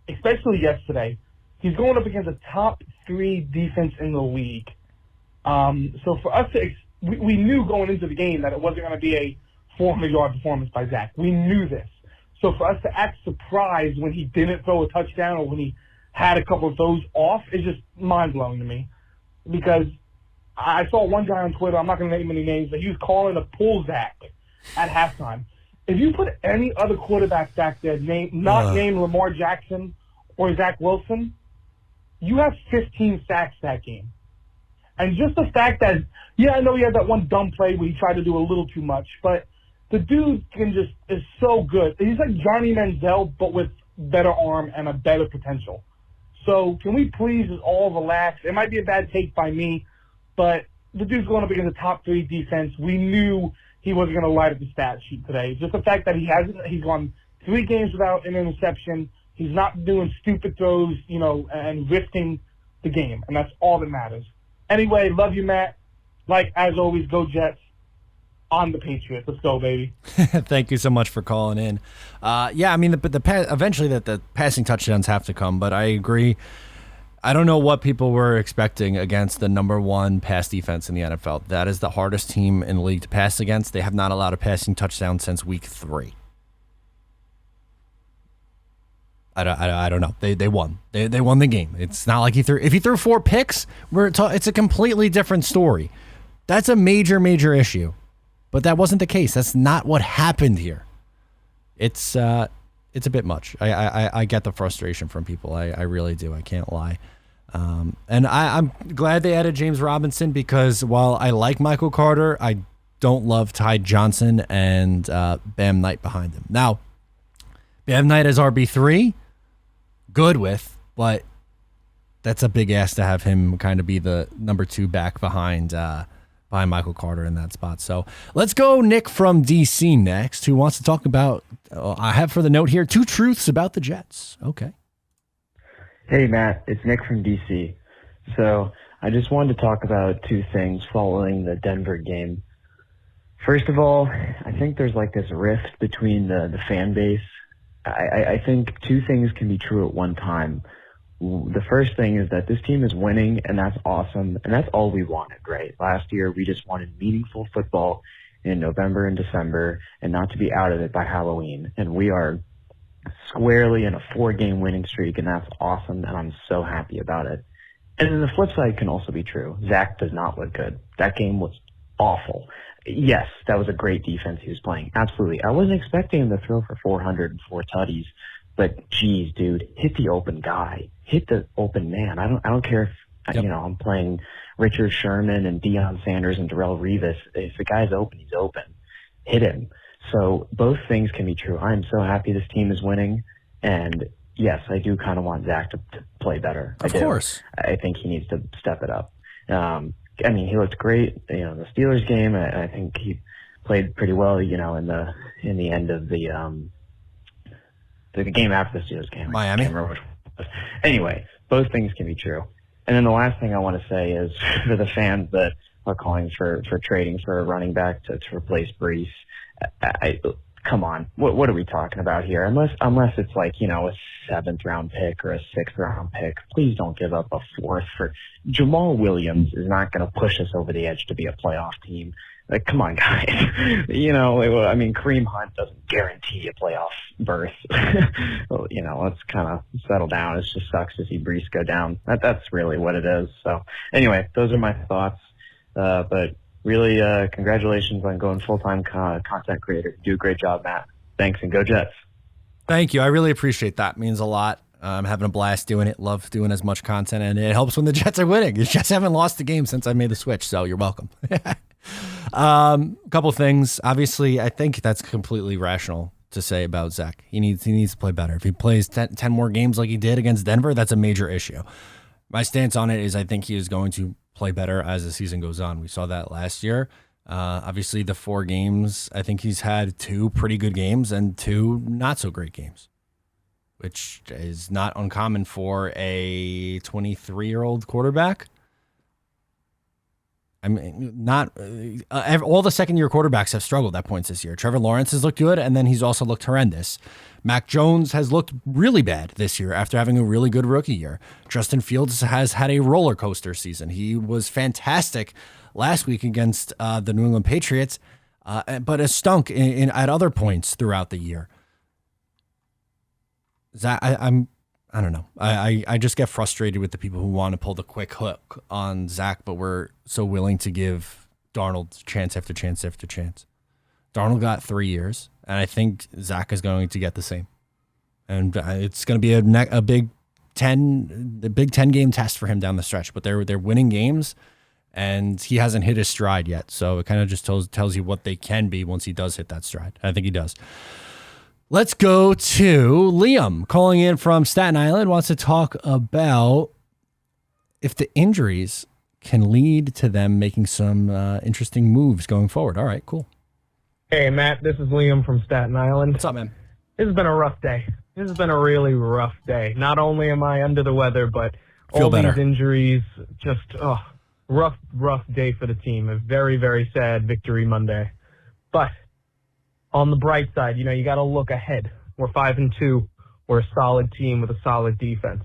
especially yesterday, he's going up against a top 3 defense in the league. So for us we knew going into the game that it wasn't going to be a 400-yard performance by Zach. We knew this. So for us to act surprised when he didn't throw a touchdown or when he had a couple of those off is just mind-blowing to me. Because I saw one guy on Twitter, I'm not going to name any names, but he was calling a pull Zach at halftime. If you put any other quarterback back there, not named Lamar Jackson or Zach Wilson, you have 15 sacks that game. And just the fact that, I know he had that one dumb play where he tried to do a little too much, but the dude is so good. He's like Johnny Manziel, but with better arm and a better potential. So can we please just all relax? It might be a bad take by me, but the dude's going up against a top 3 defense. We knew he wasn't going to light up the stat sheet today. Just the fact that he's gone 3 games without an interception. He's not doing stupid throws, and risking the game. And that's all that matters. Anyway, love you, Matt. As always, go Jets. On the Patriots. Let's go, baby. Thank you so much for calling in. Eventually the passing touchdowns have to come, but I agree. I don't know what people were expecting against the number 1 pass defense in the NFL. That is the hardest team in the league to pass against. They have not allowed a passing touchdown since week 3. I don't know. They won. They won the game. It's not like if he threw 4 picks, it's a completely different story. That's a major issue. But that wasn't the case. That's not what happened here. It's a bit much. I get the frustration from people. I really do. I can't lie. And I'm glad they added James Robinson because while I like Michael Carter, I don't love Ty Johnson and Bam Knight behind him. Now, Bam Knight as RB3, good with, but that's a big ask to have him kind of be the number 2 back behind Michael Carter in that spot. So let's go Nick from DC next, who wants to talk about, I have for the note here, 2 truths about the Jets. Okay. Hey, Matt, it's Nick from DC. So I just wanted to talk about 2 things following the Denver game. First of all, I think there's this rift between the fan base. I think 2 things can be true at one time. The first thing is that this team is winning, and that's awesome, and that's all we wanted, right? Last year, we just wanted meaningful football, in November and December and not to be out of it by Halloween. And we are squarely in a 4-game winning streak, and that's awesome, and I'm so happy about it. And then the flip side can also be true. Zach does not look good. That game was awful. Yes, that was a great defense he was playing. Absolutely. I wasn't expecting him to throw for 400 and 4 tutties, but geez, dude, hit the open guy. Hit the open man. I don't care if, I'm playing Richard Sherman and Deion Sanders and Darrell Revis. If the guy's open, he's open. Hit him. So both things can be true. I'm so happy this team is winning, and yes, I do kind of want Zach to play better. Of course. I think he needs to step it up. He looked great, in the Steelers game. I think he played pretty well, in the end of the game after the Steelers game. Miami. I can't remember which one it was. Anyway, both things can be true. And then the last thing I want to say is for the fans that are calling for trading for a running back to replace Brees, come on, what are we talking about here? Unless it's like, a 7th round pick or a 6th round pick, please don't give up a 4th for Jamal Williams is not going to push us over the edge to be a playoff team. Like, come on, guys. Kareem Hunt doesn't guarantee a playoff berth. Well, let's kind of settle down. It just sucks to see Brees go down. That's really what it is. So anyway, those are my thoughts. But really, congratulations on going full-time content creator. You do a great job, Matt. Thanks, and go Jets. Thank you. I really appreciate that. It means a lot. I'm having a blast doing it. Love doing as much content, and it helps when the Jets are winning. The Jets haven't lost the game since I made the switch, so you're welcome. A couple things. Obviously, I think that's completely rational to say about Zach. He needs to play better. If he plays 10 more games like he did against Denver, that's a major issue. My stance on it is I think he is going to play better as the season goes on. We saw that last year. Obviously, the 4 games, I think he's had 2 pretty good games and 2 not so great games, which is not uncommon for a 23-year-old quarterback. I mean, not all the second-year quarterbacks have struggled at points this year. Trevor Lawrence has looked good, and then he's also looked horrendous. Mac Jones has looked really bad this year after having a really good rookie year. Justin Fields has had a roller coaster season. He was fantastic last week against the New England Patriots, but has stunk at other points throughout the year. Zach, I don't know. I just get frustrated with the people who want to pull the quick hook on Zach, but we're so willing to give Darnold chance after chance after chance. Darnold got 3 years, and I think Zach is going to get the same. And it's going to be a Big 10 game test for him down the stretch. But they're winning games, and he hasn't hit his stride yet. So it kind of just tells you what they can be once he does hit that stride. I think he does. Let's go to Liam calling in from Staten Island. Wants to talk about if the injuries can lead to them making some interesting moves going forward. All right, cool. Hey, Matt, this is Liam from Staten Island. What's up, man? This has been a rough day. This has been a really rough day. Not only am I under the weather, but all these injuries, just rough day for the team. A very, very sad victory Monday. But on the bright side, you got to look ahead. We're 5-2. We're a solid team with a solid defense.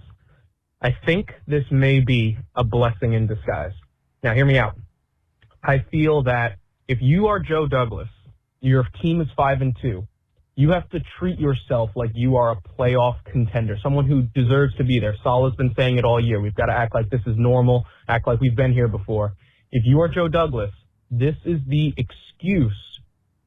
I think this may be a blessing in disguise. Now, hear me out. I feel that if you are Joe Douglas, your team is 5-2, you have to treat yourself like you are a playoff contender, someone who deserves to be there. Saul has been saying it all year. We've got to act like this is normal, act like we've been here before. If you are Joe Douglas, this is the excuse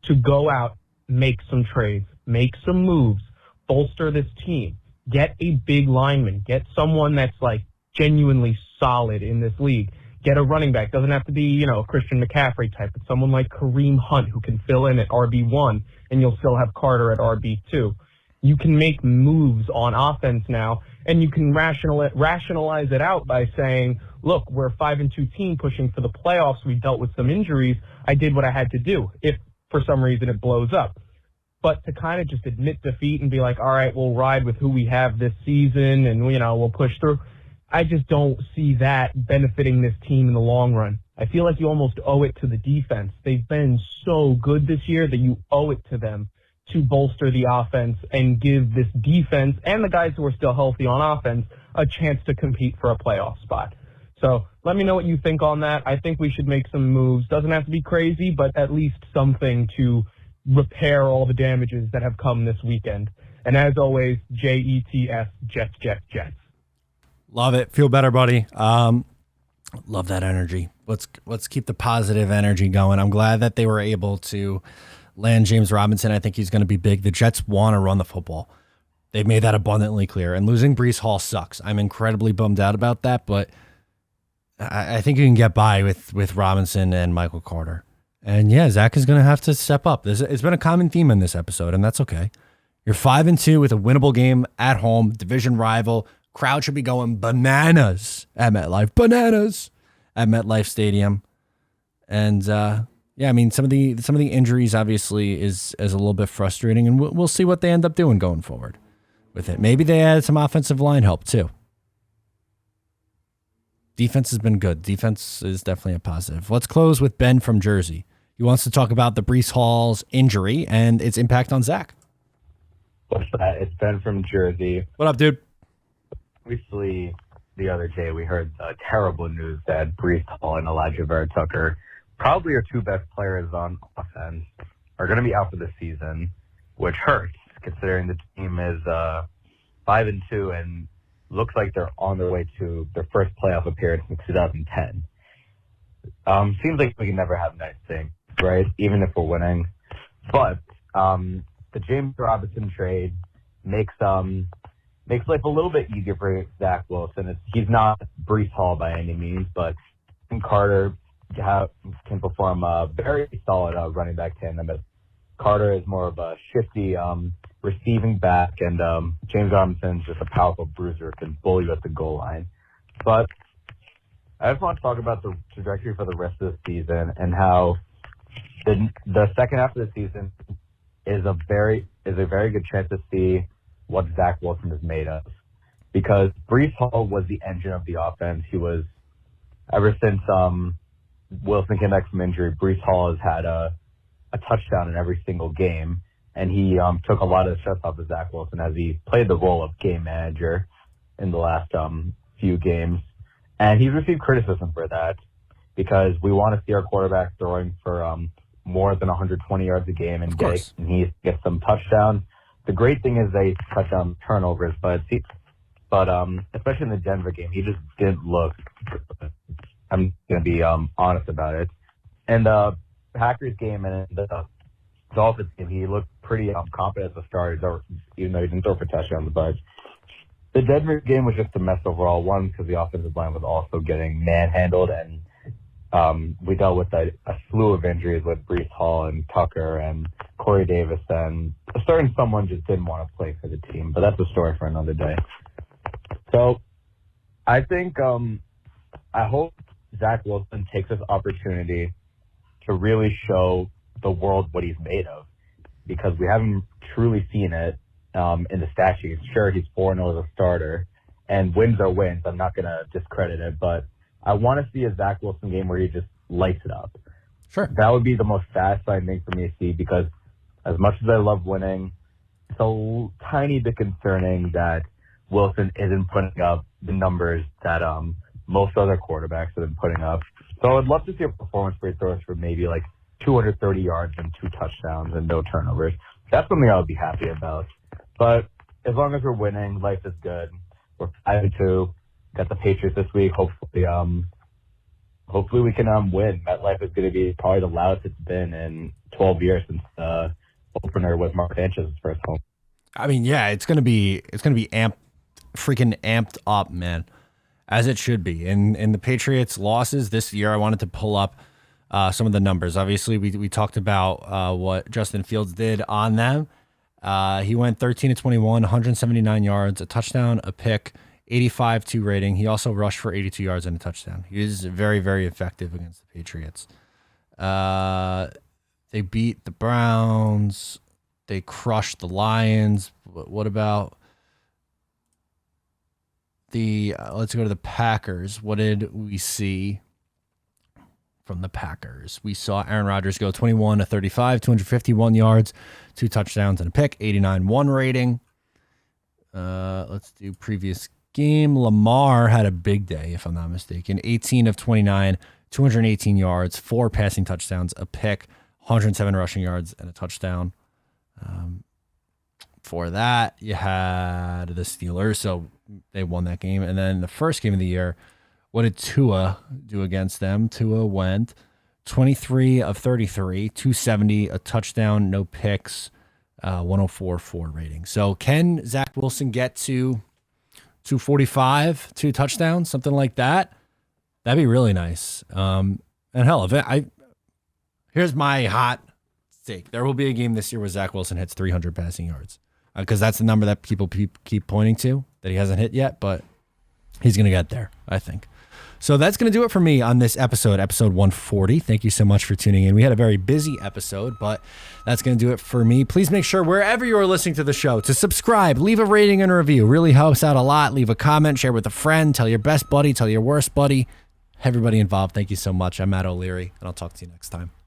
to go out, make some trades, make some moves, bolster this team, get a big lineman, get someone that's like genuinely solid in this league. Get a running back. Doesn't have to be, a Christian McCaffrey type, but someone like Kareem Hunt who can fill in at RB1, and you'll still have Carter at RB2. You can make moves on offense now, and you can rationalize it out by saying, look, we're a 5-2 team pushing for the playoffs. We dealt with some injuries. I did what I had to do if for some reason it blows up. But to kind of just admit defeat and be like, all right, we'll ride with who we have this season and, we'll push through. I just don't see that benefiting this team in the long run. I feel like you almost owe it to the defense. They've been so good this year that you owe it to them to bolster the offense and give this defense and the guys who are still healthy on offense a chance to compete for a playoff spot. So let me know what you think on that. I think we should make some moves. Doesn't have to be crazy, but at least something to repair all the damages that have come this weekend. And as always, JETS, Jets, Jets, Jets. Love it. Feel better, buddy. Love that energy. Let's keep the positive energy going. I'm glad that they were able to land James Robinson. I think he's going to be big. The Jets want to run the football. They've made that abundantly clear. And losing Breece Hall sucks. I'm incredibly bummed out about that, but I think you can get by with Robinson and Michael Carter. And yeah, Zach is going to have to step up. It's been a common theme in this episode, and that's okay. You're 5-2 with a winnable game at home, division rival. Crowd should be going bananas at MetLife. Bananas at MetLife Stadium. And yeah, I mean, some of the injuries obviously is a little bit frustrating, and we'll see what they end up doing going forward with it. Maybe they added some offensive line help too. Defense has been good. Defense is definitely a positive. Let's close with Ben from Jersey. He wants to talk about the Breece Hall's injury and its impact on Zach. What's that? It's Ben from Jersey. What up, dude? Obviously, the other day we heard terrible news that Breece Hall and Elijah Vera Tucker, probably our two best players on offense, are going to be out for the season, which hurts considering the team is 5-2 and looks like they're on their way to their first playoff appearance in 2010. Seems like we can never have nice things, right? Even if we're winning. But the James Robinson trade makes life a little bit easier for Zach Wilson. He's not Breece Hall by any means, but Carter can perform a very solid running back tandem. But Carter is more of a shifty receiving back, and James Robinson's just a powerful bruiser, can bully you at the goal line. But I just want to talk about the trajectory for the rest of the season and how the second half of the season is a very good chance to see what Zach Wilson is made of. Because Breece Hall was the engine of the offense. He was, ever since Wilson came back from injury, Breece Hall has had a touchdown in every single game. And he took a lot of the stress off of Zach Wilson as he played the role of game manager in the last few games. And he's received criticism for that because we want to see our quarterback throwing for more than 120 yards a game and he gets some touchdowns. The great thing is they cut down turnovers, but especially in the Denver game, he just didn't look good. I'm going to be honest about it. And the Packers game and the Dolphins game, he looked pretty competent as a starter, even though he didn't throw for touchdowns. But the Denver game was just a mess overall. One, because the offensive line was also getting manhandled, and we dealt with a slew of injuries with Breece Hall and Tucker and Corey Davis, and a certain someone just didn't want to play for the team. But that's a story for another day. So I think I hope Zach Wilson takes this opportunity to really show the world what he's made of, because we haven't truly seen it in the stat sheet. Sure, he's 4-0 as a starter, and wins are wins. I'm not going to discredit it, but I want to see a Zach Wilson game where he just lights it up. Sure. That would be the most satisfying thing for me to see, because as much as I love winning, it's a tiny bit concerning that Wilson isn't putting up the numbers that most other quarterbacks have been putting up. So I'd love to see a performance where he throws for maybe like 230 yards and 2 touchdowns and no turnovers. That's something I would be happy about. But as long as we're winning, life is good. We're 5-2. Got the Patriots this week. Hopefully we can win. MetLife is going to be probably the loudest it's been in 12 years since the opener with Mark Sanchez's first home. I mean, yeah, it's gonna be freaking amped up, man, as it should be. In the Patriots' losses this year, I wanted to pull up some of the numbers. Obviously, we talked about what Justin Fields did on them. He went 13-21, 179 yards, a touchdown, a pick, 85-2 rating. He also rushed for 82 yards and a touchdown. He is very, very effective against the Patriots. They beat the Browns. They crushed the Lions. What about let's go to the Packers. What did we see from the Packers? We saw Aaron Rodgers go 21-35, 251 yards, 2 touchdowns and a pick, 89-1 rating. Let's do previous game, Lamar had a big day, if I'm not mistaken. 18 of 29, 218 yards, 4 passing touchdowns, a pick, 107 rushing yards, and a touchdown. For that, you had the Steelers, so they won that game. And then the first game of the year, what did Tua do against them? Tua went 23 of 33, 270, a touchdown, no picks, 104.4 rating. So can Zach Wilson get to 245, 2 touchdowns, something like that? That'd be really nice. And hell, here's my hot take. There will be a game this year where Zach Wilson hits 300 passing yards, because that's the number that people keep pointing to that he hasn't hit yet, but he's going to get there, I think. So that's going to do it for me on this episode 140. Thank you so much for tuning in. We had a very busy episode, but that's going to do it for me. Please make sure wherever you are listening to the show to subscribe, leave a rating and a review. Really helps out a lot. Leave a comment, share with a friend, tell your best buddy, tell your worst buddy. Everybody involved, thank you so much. I'm Matt O'Leary, and I'll talk to you next time.